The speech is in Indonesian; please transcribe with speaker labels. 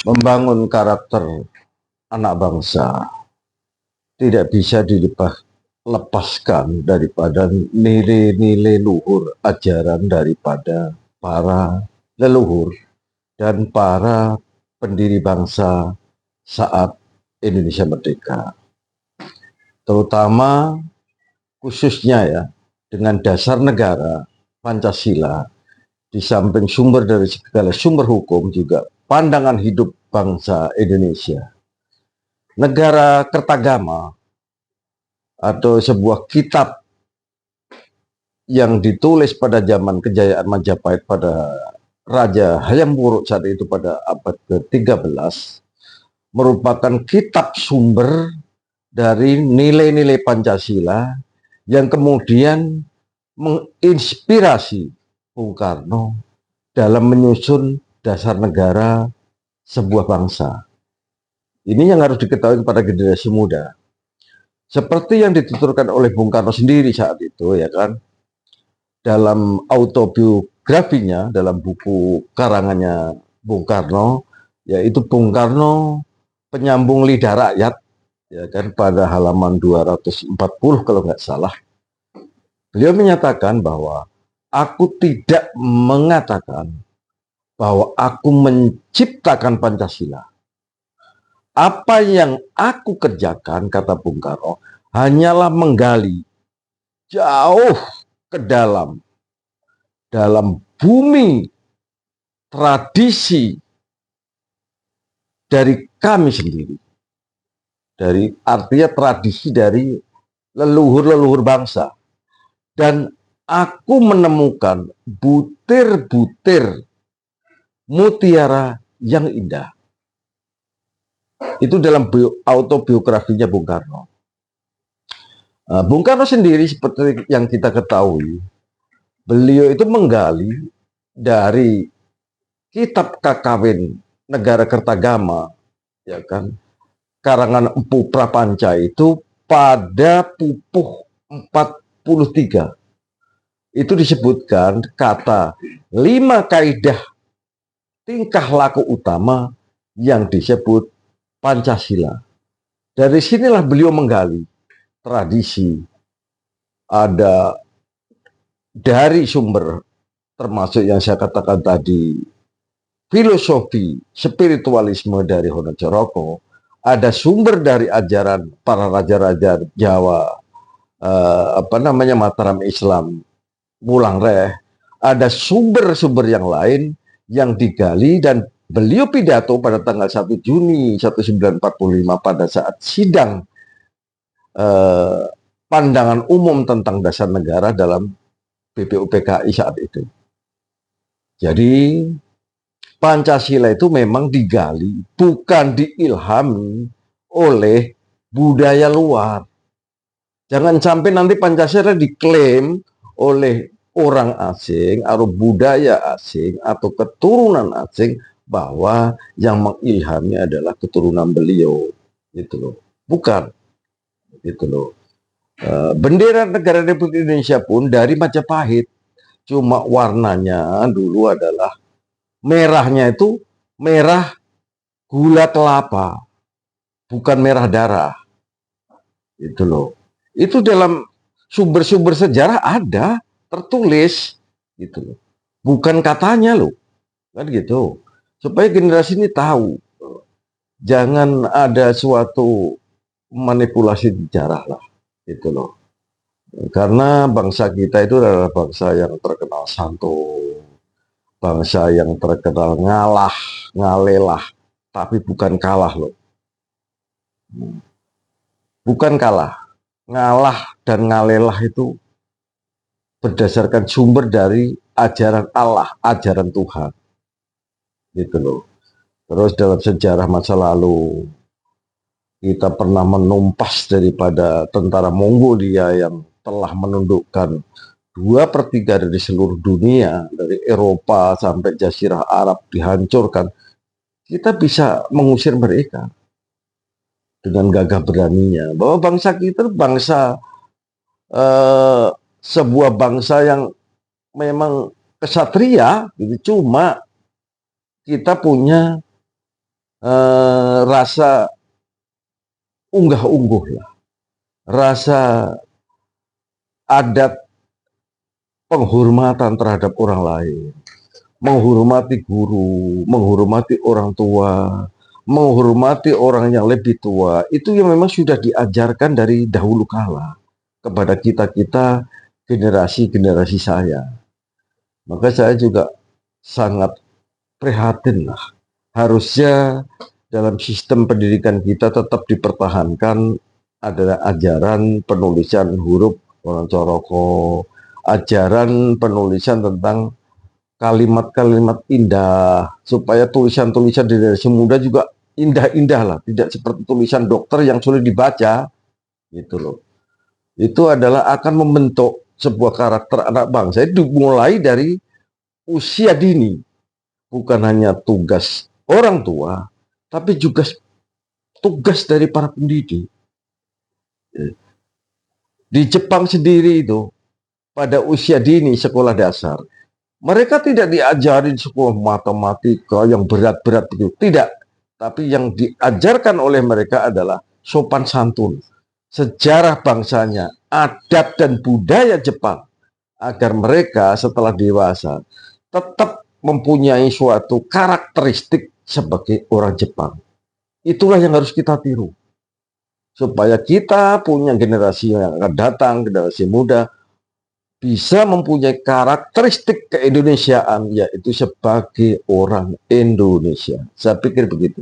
Speaker 1: Membangun karakter anak bangsa tidak bisa dilepaskan daripada nilai-nilai luhur ajaran daripada para leluhur dan para pendiri bangsa saat Indonesia merdeka. Terutama khususnya ya dengan dasar negara Pancasila, di samping sumber dari segala sumber hukum juga pandangan hidup bangsa Indonesia. Negara Kertagama atau sebuah kitab yang ditulis pada zaman kejayaan Majapahit pada Raja Hayam Wuruk saat itu pada abad ke-13 merupakan kitab sumber dari nilai-nilai Pancasila yang kemudian menginspirasi Bung Karno dalam menyusun dasar negara sebuah bangsa. Ini yang harus diketahui kepada generasi muda. Seperti yang dituturkan oleh Bung Karno sendiri saat itu, ya kan, dalam autobiografinya, dalam buku karangannya Bung Karno, yaitu Bung Karno Penyambung Lidah Rakyat, ya kan, pada halaman 240 kalau nggak salah. Beliau menyatakan bahwa aku tidak mengatakan bahwa aku menciptakan Pancasila. Apa yang aku kerjakan, kata Bung Karno, hanyalah menggali jauh ke dalam bumi tradisi dari kami sendiri. Artinya tradisi dari leluhur-leluhur bangsa. Dan aku menemukan butir-butir mutiara yang indah. Itu dalam autobiografinya Bung Karno. Bung Karno sendiri seperti yang kita ketahui, beliau itu menggali dari kitab kakawin negara Kertagama, ya kan, karangan Empu Prapanca itu pada pupuh 43. Itu disebutkan kata 5 kaidah tingkah laku utama yang disebut Pancasila. Dari sinilah beliau menggali tradisi, ada dari sumber termasuk yang saya katakan tadi, filosofi spiritualisme dari Honocoroko, ada sumber dari ajaran para raja-raja Jawa, Mataram Islam, Mulang Reh, ada sumber-sumber yang lain yang digali dan beliau pidato pada tanggal 1 Juni 1945 pada saat sidang pandangan umum tentang dasar negara dalam BPUPKI saat itu. Jadi Pancasila itu memang digali, bukan diilhami oleh budaya luar. Jangan sampai nanti Pancasila diklaim oleh orang asing atau budaya asing atau keturunan asing bahwa yang mengilhami adalah keturunan beliau, gitu loh. Bukan, gitu loh. Bendera negara Republik Indonesia pun dari Majapahit, cuma warnanya dulu adalah merahnya itu merah gula kelapa, bukan merah darah, gitu loh. Itu dalam sumber-sumber sejarah ada tertulis, gitu loh. Bukan katanya loh, kan gitu. Supaya generasi ini tahu, jangan ada suatu manipulasi sejarah lah, gitu loh. Karena bangsa kita itu adalah bangsa yang terkenal santun, bangsa yang terkenal ngalah, ngalelah, tapi bukan kalah loh. Bukan kalah, ngalah dan ngalelah itu berdasarkan sumber dari ajaran Allah, ajaran Tuhan, gitu loh. Terus dalam sejarah masa lalu kita pernah menumpas daripada tentara Mongolia yang telah menundukkan 2/3 dari seluruh dunia, dari Eropa sampai Jazirah Arab dihancurkan. Kita bisa mengusir mereka dengan gagah beraninya. Bahwa bangsa kita bangsa sebuah bangsa yang memang kesatria, gitu. Cuma kita punya rasa unggah-ungguh lah, rasa adat penghormatan terhadap orang lain, menghormati guru, menghormati orang tua, menghormati orang yang lebih tua, itu yang memang sudah diajarkan dari dahulu kala kepada kita-kita generasi-generasi saya. Maka saya juga sangat prihatin lah. Harusnya dalam sistem pendidikan kita tetap dipertahankan adalah ajaran penulisan huruf Wonocoroko, ajaran penulisan tentang kalimat-kalimat indah, supaya tulisan-tulisan di generasi muda juga indah-indah lah, tidak seperti tulisan dokter yang sulit dibaca, gitu loh. Itu adalah akan membentuk sebuah karakter anak bangsa, itu mulai dari usia dini. Bukan hanya tugas orang tua, tapi juga tugas dari para pendidik. Di Jepang sendiri itu, pada usia dini sekolah dasar, mereka tidak diajarin sekolah matematika yang berat-berat begitu. Tidak. Tapi yang diajarkan oleh mereka adalah sopan santun, sejarah bangsanya, adat dan budaya Jepang. Agar mereka setelah dewasa tetap mempunyai suatu karakteristik sebagai orang Jepang. Itulah yang harus kita tiru. Supaya kita punya generasi yang akan datang, generasi muda, bisa mempunyai karakteristik keindonesiaan, yaitu sebagai orang Indonesia. Saya pikir begitu.